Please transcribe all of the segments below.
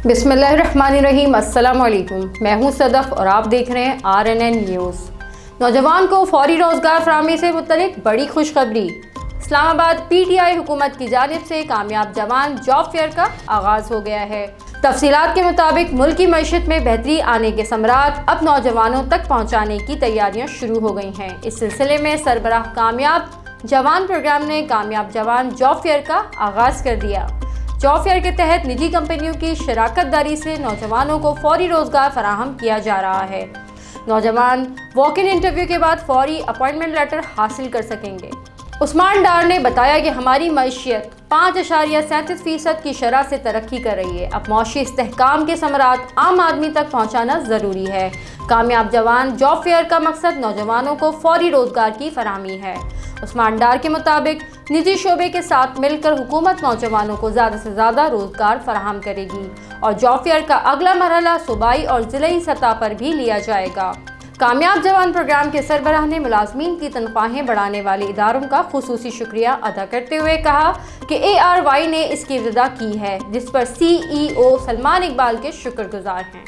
बिस्मिल्लाहिर्रहमानिर्रहीम। अस्सलाम वालेकुम। मैं हूं सदफ और आप देख रहे हैं RNN न्यूज़। नौजवान को फौरी रोज़गार फराहमी से मुतल्लिक बड़ी खुशखबरी। इस्लामाबाद PTI हुकूमत की जानिब से कामयाब जवान जॉब फेयर का आगाज़ हो गया है। तफसीलात के मुताबिक मुल्क की मईशत में बेहतरी आने के समरात अब नौजवानों तक पहुँचाने की तैयारियाँ शुरू हो गई हैं। इस सिलसिले में सरबराह कामयाब जवान प्रोग्राम ने कामयाब जवान जॉब फेयर का आगाज़ कर दिया। जॉब फेयर के तहत निजी कंपनियों की शराकत दारी से नौजवानों को फौरी रोज़गार फराहम किया जा रहा है। नौजवान वॉक इन इंटरव्यू के बाद फौरी अपॉइंटमेंट लेटर हासिल कर सकेंगे। उस्मान डार ने बताया कि हमारी मईशियत 5.37% की शरह से तरक्की कर रही है। अब मौशी इस्तेहकाम के समरात आम आदमी तक पहुँचाना ज़रूरी है। कामयाब जवान जॉब फेयर का मकसद नौजवानों को फौरी रोज़गार की फराहमी है। उस्मान डार के मुताबिक निजी शोबे के साथ मिलकर हुकूमत नौजवानों को ज़्यादा से ज़्यादा रोज़गार फराहम करेगी और जॉब फेयर का अगला मरहला सूबाई और ज़िलाई सतह पर भी लिया जाएगा। कामयाब जवान प्रोग्राम के सरबराह ने मुलाजमीन की तनख्वाहें बढ़ाने वाले इदारों का खुसूसी शुक्रिया अदा करते हुए कहा कि ARY ने इसकी इब्तिदा की है, जिस पर CEO सलमान इकबाल के शुक्रगुजार हैं।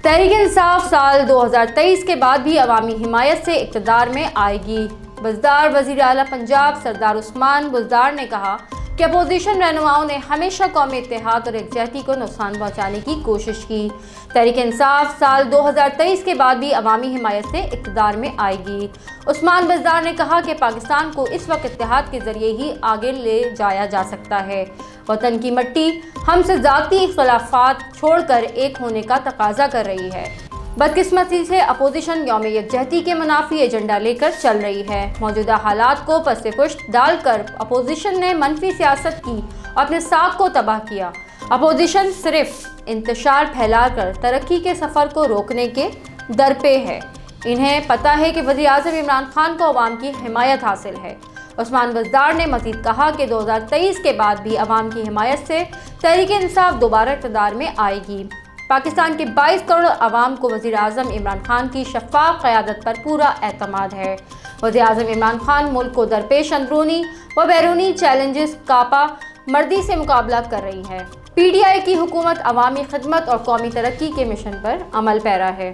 तहरीक इंसाफ साल 2023 के बाद भी अवामी हिमायत से इक़्तिदार में आएगी। बुज़दार वज़ीर आला पंजाब सरदार उस्मान बुज़दार ने कहा कि अपोजिशन रहनुमाओं ने हमेशा कौमी इत्तेहाद और यकजहती को नुकसान पहुँचाने की कोशिश की। तहरीक इंसाफ साल 2023 के बाद भी अवामी हिमायत से इक़्तिदार में आएगी। उस्मान बुज़दार ने कहा कि पाकिस्तान को इस वक्त इत्तेहाद के ज़रिए ही आगे ले जाया जा सकता है। वतन की मट्टी हमसे ज़ाती इख्तलाफात छोड़कर एक होने का तकाजा कर रही है। बदकिस्मती से अपोजिशन यौम यकजहती के मुनाफी एजेंडा लेकर चल रही है। मौजूदा हालात को पस पुश्त डालकर अपोजिशन ने मनफी सियासत की और अपने साख को तबाह किया। अपोजिशन सिर्फ इंतशार फैलाकर तरक्की के सफ़र को रोकने के दर पे है। इन्हें पता है कि वज़ीर आज़म इमरान खान को अवाम की हिमायत हासिल है। उस्मान बुज़दार ने मज़ीद कहा कि 2023 के बाद भी अवाम की हिमायत से तहरीक इंसाफ दोबारा इक़्तिदार में आएगी। पाकिस्तान के 22 करोड़ अवाम को वज़ीर आज़म इमरान खान की शफ़ाफ़ क़यादत पर पूरा एतमाद है। वज़ीर आज़म इमरान खान मुल्क को दरपेश अंदरूनी व बैरूनी चैलेंजेस कापा मर्दी से मुकाबला कर रही है। PTI की हुकूमत अवामी खिदमत और कौमी तरक्की के मिशन पर अमल पैरा है।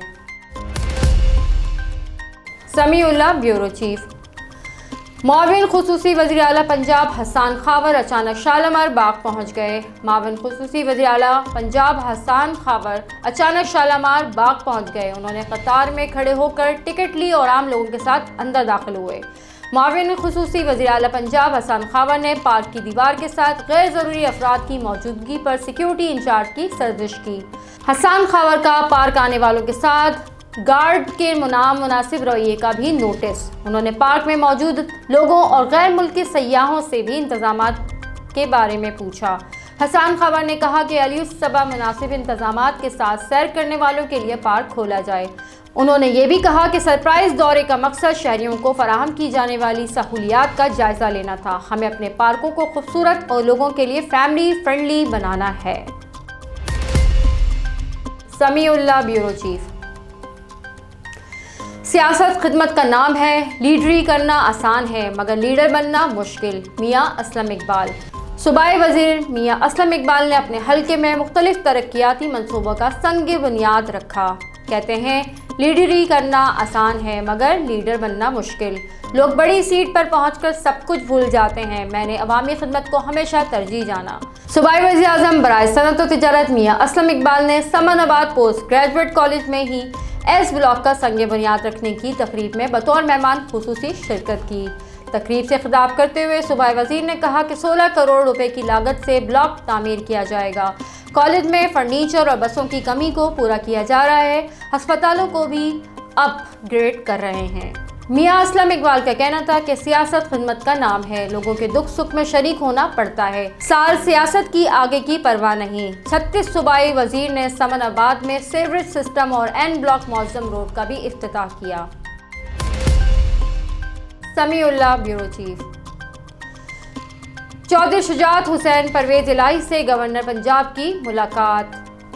Samiullah bureau chief. मुआविन खुसूसी वज़ीर आला पंजाब हसन खावर अचानक शालामार बाग पहुंच गए। मुआविन खुसूसी वज़ीर आला पंजाब हसन खावर अचानक शालामार बाग पहुंच गए। उन्होंने कतार में खड़े होकर टिकट ली और आम लोगों के साथ अंदर दाखिल हुए। मुआविन खुसूसी वज़ीर आला पंजाब हसन खावर ने पार्क की दीवार के साथ गैर ज़रूरी अफराद की मौजूदगी पर सिक्योरिटी इंचार्ज की सर्जिश की। हसन खावर का पार्क आने वालों के साथ गार्ड के मुनासिब रवैये का भी नोटिस। उन्होंने पार्क में मौजूद लोगों और गैर मुल्की सयाहों से भी इंतजामात के बारे में पूछा। हसन खावर ने कहा कि अली-उस-सबा मुनासिब इंतजामात के साथ सैर करने वालों के लिए पार्क खोला जाए। उन्होंने ये भी कहा कि सरप्राइज दौरे का मकसद शहरियों को फराहम की जाने वाली सहूलियात का जायजा लेना था। हमें अपने पार्कों को खूबसूरत और लोगों के लिए फैमिली फ्रेंडली बनाना है। Samiullah bureau chief. सियासत खिदमत का नाम है, लीडरी करना आसान है मगर लीडर बनना मुश्किल। मियाँ असलम इकबाल। सूबाई वज़ीर मियाँ असलम इकबाल ने अपने हल्के में मुख्तलिफ तरक्याती मंसूबों का संग बुनियाद रखा। कहते हैं लीडरी करना आसान है मगर लीडर बनना मुश्किल। लोग बड़ी सीट पर पहुंचकर सब कुछ भूल जाते हैं। मैंने अवामी खिदमत को हमेशा तरजीह जाना। सूबाई वज़ीर आज़म बराए सनअत व तिजारत मियाँ असलम इकबाल ने समनाबाद पोस्ट ग्रेजुएट कॉलेज में ही S ब्लॉक का संग बुनियाद रखने की तकरीब में बतौर मेहमान खुसूसी शिरकत की। तकरीब से खिताब करते हुए सूबाई वज़ीर ने कहा कि 16 करोड़ रुपए की लागत से ब्लॉक तामीर किया जाएगा। कॉलेज में फर्नीचर और बसों की कमी को पूरा किया जा रहा है। अस्पतालों को भी अपग्रेड कर रहे हैं। मियाँ असलम इकबाल का कहना था कि सियासत खिदमत का नाम है, लोगों के दुख सुख में शरीक होना पड़ता है। साल सियासत की आगे की परवाह नहीं। 36 सूबाई वज़ीर ने समनाबाद में सीवरेज सिस्टम और N ब्लॉक मौज़म रोड का भी इफ्तिताह किया। Samiullah bureau chief. चौधरी शुजात हुसैन परवेज़ इलाही से गवर्नर पंजाब की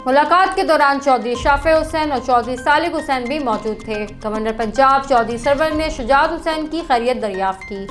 मुलाकात के दौरान चौधरी शाफे हुसैन और चौधरी सालिक हुसैन भी मौजूद थे। गवर्नर पंजाब चौधरी सरवर ने शुजात हुसैन की खैरियत दरियाफ्त की।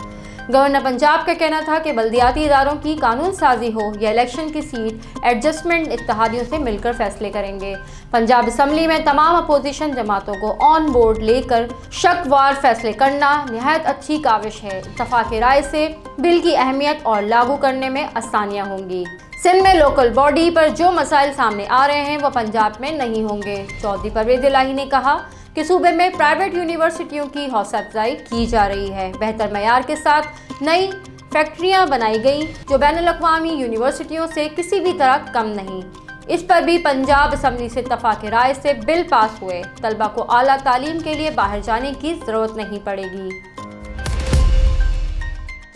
گورنر پنجاب کا کہنا تھا کہ بلدیاتی اداروں کی قانون سازی ہو یا الیکشن کی سیٹ ایڈجسٹمنٹ اتحادیوں سے مل کر فیصلے کریں گے۔ پنجاب اسمبلی میں تمام اپوزیشن جماعتوں کو آن بورڈ لے کر شک وار فیصلے کرنا نہایت اچھی کاوش ہے۔ اتفاق رائے سے بل کی اہمیت اور لاگو کرنے میں آسانیاں ہوں گی۔ سندھ میں لوکل باڈی پر جو مسائل سامنے آ رہے ہیں وہ پنجاب میں نہیں ہوں گے۔ چودھری پرویز الہی نے کہا کہ صوبے میں پرائیویٹ یونیورسٹیوں کی حوصلہ افزائی کی جا رہی ہے۔ بہتر معیار کے ساتھ نئی فیکٹریاں بنائی گئیں جو بین الاقوامی یونیورسٹیوں سے کسی بھی طرح کم نہیں۔ اس پر بھی پنجاب اسمبلی سے اتفاق رائے سے بل پاس ہوئے۔ طلبہ کو اعلیٰ تعلیم کے لیے باہر جانے کی ضرورت نہیں پڑے گی۔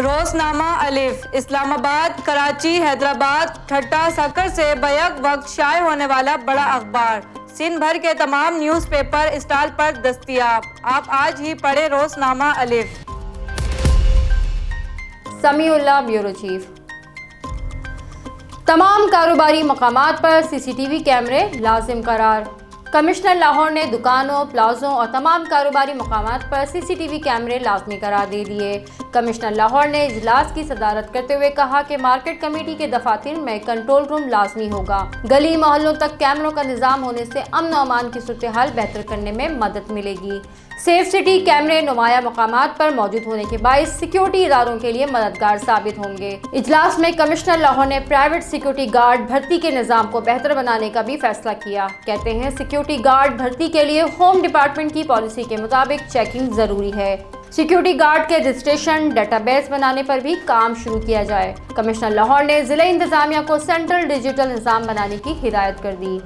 روزنامہ الف اسلام آباد، کراچی، حیدرآباد، ٹھٹہ، سکر سے بیک وقت شائع ہونے والا بڑا اخبار سندھ بھر کے تمام نیوز پیپر اسٹال پر دستیاب۔ آپ آج ہی پڑھیں روزنامہ الف۔ سمیع اللہ، بیورو چیف۔ تمام کاروباری مقامات پر سی سی ٹی وی کیمرے لازم قرار۔ کمشنر لاہور نے دکانوں، پلازوں اور تمام کاروباری مقامات پر سی سی ٹی وی کیمرے لازمی قرار دے دیے۔ کمشنر لاہور نے اجلاس کی صدارت کرتے ہوئے کہا کہ مارکیٹ کمیٹی کے دفاتر میں کنٹرول روم لازمی ہوگا۔ گلی محلوں تک کیمروں کا نظام ہونے سے امن و امان کی صورتحال بہتر کرنے میں مدد ملے گی۔ سیف سٹی کیمرے نمایاں مقامات پر موجود ہونے کے باعث سیکیورٹی اداروں کے لیے مددگار ثابت ہوں گے۔ اجلاس میں کمشنر لاہور نے پرائیویٹ سیکیورٹی گارڈ بھرتی کے نظام کو بہتر بنانے کا بھی فیصلہ کیا۔ کہتے ہیں سیکیورٹی گارڈ بھرتی کے لیے ہوم ڈپارٹمنٹ کی پالیسی کے مطابق چیکنگ ضروری ہے۔ سیکیورٹی گارڈ کے رجسٹریشن ڈیٹا بیس بنانے پر بھی کام شروع کیا جائے۔ کمشنر لاہور نے ضلع انتظامیہ کو سینٹرل ڈیجیٹل نظام بنانے کی ہدایت کر دی۔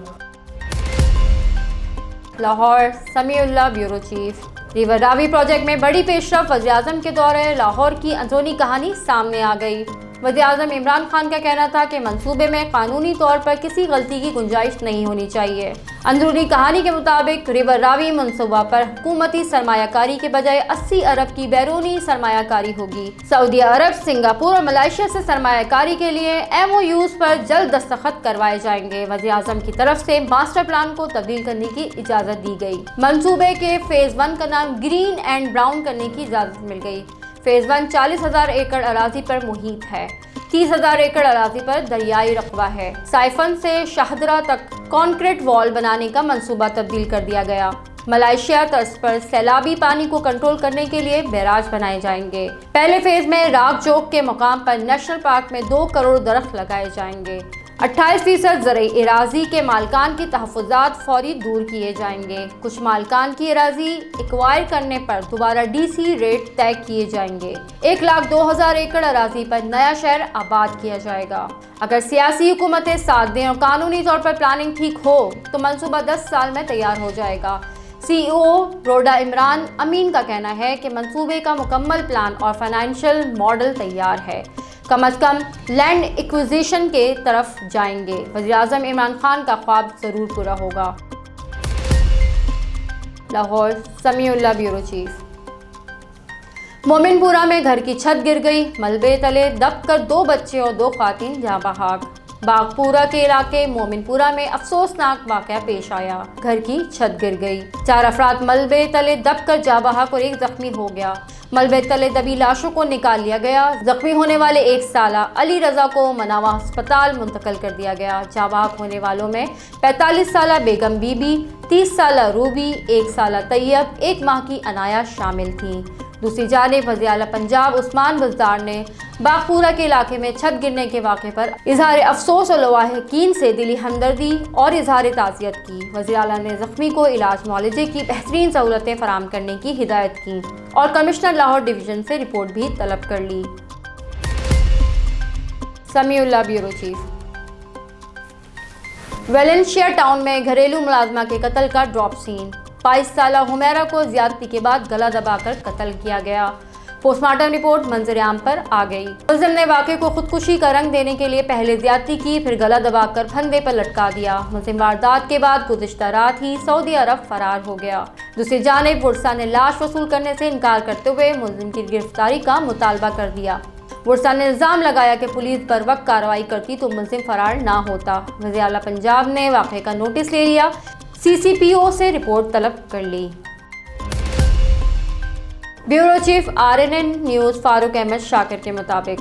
لاہور، سمیع اللہ، بیورو چیف۔ ریور راوی پروجیکٹ میں بڑی پیش رفت، وزیراعظم کے دورہ لاہور کی اندرونی کہانی سامنے آ گئی۔ وزیراعظم عمران خان کا کہنا تھا کہ منصوبے میں قانونی طور پر کسی غلطی کی گنجائش نہیں ہونی چاہیے۔ اندرونی کہانی کے مطابق ریور راوی منصوبہ پر حکومتی سرمایہ کاری کے بجائے 80 ارب کی بیرونی سرمایہ کاری ہوگی۔ سعودی عرب، سنگاپور اور ملائیشیا سے سرمایہ کاری کے لیے ایم او یوز پر جلد دستخط کروائے جائیں گے۔ وزیراعظم کی طرف سے ماسٹر پلان کو تبدیل کرنے کی اجازت دی گئی۔ منصوبے کے فیز 1 کا نام گرین اینڈ براؤن کرنے کی اجازت مل گئی۔ فیز 1 40,000 ایکڑ اراضی پر محیط ہے، 30,000 ایکڑ اراضی پر دریائی رقبہ ہے۔ سائفن سے شاہدرہ تک کانکریٹ وال بنانے کا منصوبہ تبدیل کر دیا گیا۔ ملائیشیا طرز پر سیلابی پانی کو کنٹرول کرنے کے لیے بیراج بنائے جائیں گے۔ پہلے فیز میں راک جوک کے مقام پر نیشنل پارک میں 2 کروڑ درخت لگائے جائیں گے۔ 28% زرعی اراضی کے مالکان کی تحفظات فوری دور کیے جائیں گے۔ کچھ مالکان کی اراضی ایکوائر کرنے پر دوبارہ ڈی سی ریٹ طے کیے جائیں گے۔ 1,02,000 ایکڑ اراضی پر نیا شہر آباد کیا جائے گا۔ اگر سیاسی حکومتیں ساتھ دیں اور قانونی طور پر پلاننگ ٹھیک ہو تو منصوبہ 10 سال میں تیار ہو جائے گا۔ سی ای او روڈا عمران امین کا کہنا ہے کہ منصوبے کا مکمل پلان اور فائنینشیل ماڈل تیار ہے۔ کم از کم لینڈ ایکوزیشن کے طرف جائیں گے۔ وزیراعظم عمران خان کا خواب ضرور پورا ہوگا۔ لاہور، سمیع اللہ، بیورو چیف۔ مومن پورہ میں گھر کی چھت گر گئی، ملبے تلے دب کر 2 بچے اور 2 خواتین جاں بحق۔ باغپورہ کے علاقے مومن پورہ میں افسوسناک واقعہ پیش آیا۔ گھر کی چھت گر گئی، 4 افراد ملبے تلے دب کر جاں بحق اور 1 زخمی ہو گیا۔ ملبے تلے دبی لاشوں کو نکال لیا گیا۔ زخمی ہونے والے 1 سالہ علی رضا کو مناوا ہسپتال منتقل کر دیا گیا۔ جاں بحق ہونے والوں میں 45 سالہ بیگم بی بی، 30 سالہ روبی، 1 سالہ طیب، 1 ماہ کی عنایا شامل تھیں۔ دوسری جانب وزیر اعلیٰ پنجاب عثمان بزدار نے باغپورہ کے علاقے میں چھت گرنے کے واقعے پر اظہار افسوس اور لواحقین سے دلی ہمدردی اور اظہار تعزیت کی۔ وزیر اعلیٰ نے زخمی کو علاج معالجے کی بہترین سہولتیں فراہم کرنے کی ہدایت کی اور کمشنر لاہور ڈویژن سے رپورٹ بھی طلب کر لی۔ سمیع اللہ، بیورو چیف۔ ویلنشیا ٹاؤن میں گھریلو ملازمہ کے قتل کا ڈراپ سین۔ 22 سالہ حمیرہ کو زیادتی کے بعد گلا دبا کر قتل کیا گیا۔ پوسٹ مارٹم رپورٹ منظر عام پر آ گئی۔ ملزم نے واقعے کو خودکشی کا رنگ دینے کے لیے پہلے زیادتی کی، پھر گلا دبا کر پھندے پر لٹکا دیا۔ ملزم واردات کے بعد گزشتہ رات ہی سعودی عرب فرار ہو گیا۔ دوسری جانب ورثاء نے لاش وصول کرنے سے انکار کرتے ہوئے ملزم کی گرفتاری کا مطالبہ کر دیا۔ ورثاء نے الزام لگایا کہ پولیس بر وقت کارروائی کرتی تو ملزم فرار نہ ہوتا۔ وزیر اعلیٰ پنجاب نے واقعے کا نوٹس لے لیا، سی سی پی او سے رپورٹ طلب کر لی۔ Bureau chief RNN news Farooq Ahmed Shakir के मुताबिक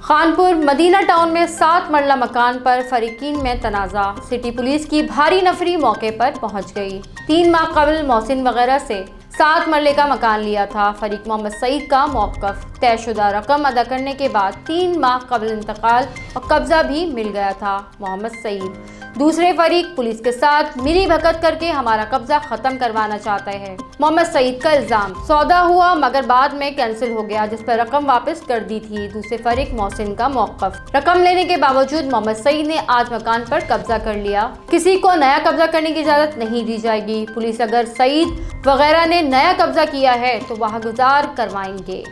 खानपुर मदीना टाउन में 7 मरला मकान पर फरीकीन में तनाज़ा। सिटी पुलिस की भारी नफरी मौके पर पहुंच गई। 3 माह कबल मोहसिन वगैरह से 7 मरले का मकान लिया था। फरीक मोहम्मद सईद का मौक़िफ़, तयशुदा रकम अदा करने के बाद 3 माह कबल इंतकाल और कब्ज़ा भी मिल गया था। मोहम्मद सईद दूसरे फरीक पुलिस के साथ मिली भगत करके हमारा कब्जा खत्म करवाना चाहते हैं। मोहम्मद सईद का इल्जाम, सौदा हुआ मगर बाद में कैंसिल हो गया जिस पर रकम वापस कर दी थी। दूसरे फरीक मोहसिन का मौक़िफ़, रकम लेने के बावजूद मोहम्मद सईद ने आज मकान पर कब्जा कर लिया। किसी को नया कब्जा करने की इजाज़त नहीं दी जाएगी। पुलिस अगर सईद वगैरह ने नया कब्जा किया है तो वह गुजार करवाएंगे।